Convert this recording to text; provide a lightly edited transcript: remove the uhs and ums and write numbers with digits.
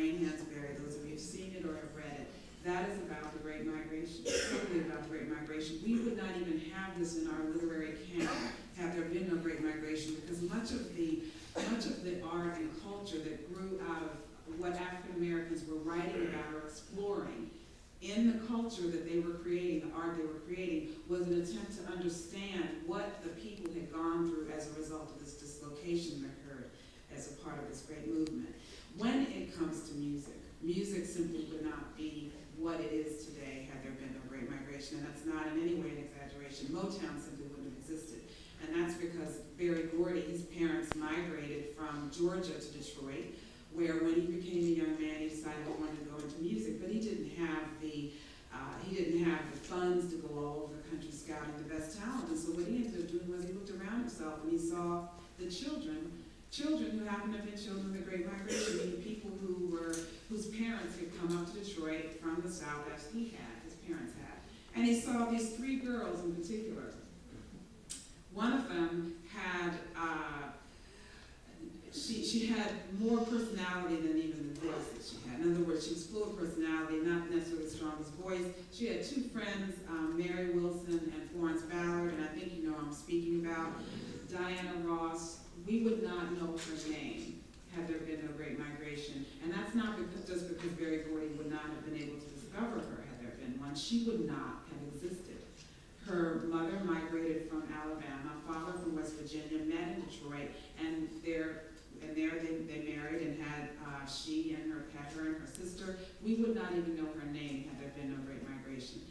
Wayne Hansberry, those of you who've seen it or have read it, that is about the Great Migration, totally about the Great Migration. We would not even have this in our literary canon had there been no Great Migration, because much of the art and culture that grew out of what African Americans were writing about or exploring in the culture that they were creating, the art they were creating, was an attempt to understand what the people had gone through as a result of this dislocation that occurred as a part of this great movement. When it comes to music, music simply would not be what it is today had there been no Great Migration, and that's not in any way an exaggeration. Motown simply wouldn't have existed, and that's because Berry Gordy, his parents migrated from Georgia to Detroit, where when he became a young man, he decided he wanted to go into music, but he didn't have the funds to go all over the country scouting the best talent. And so what he ended up doing was he looked around himself and he saw the children who happened to have been children of the Great Migration, meaning people whose parents had come up to Detroit from the South, as his parents had. And he saw these three girls in particular. One of them had, she had more personality than even the voice that she had. In other words, she was full of personality, not necessarily the strongest voice. She had two friends, Mary Wilson and Florence Ballard, and I think you know who I'm speaking about. Diana Ross. We would not know her name had there been no Great Migration. And that's not just because Berry Gordy would not have been able to discover her had there been one. She would not have existed. Her mother migrated from Alabama, father from West Virginia, met in Detroit, and there they married and had she and her sister. We would not even know her name had there been no Great Migration.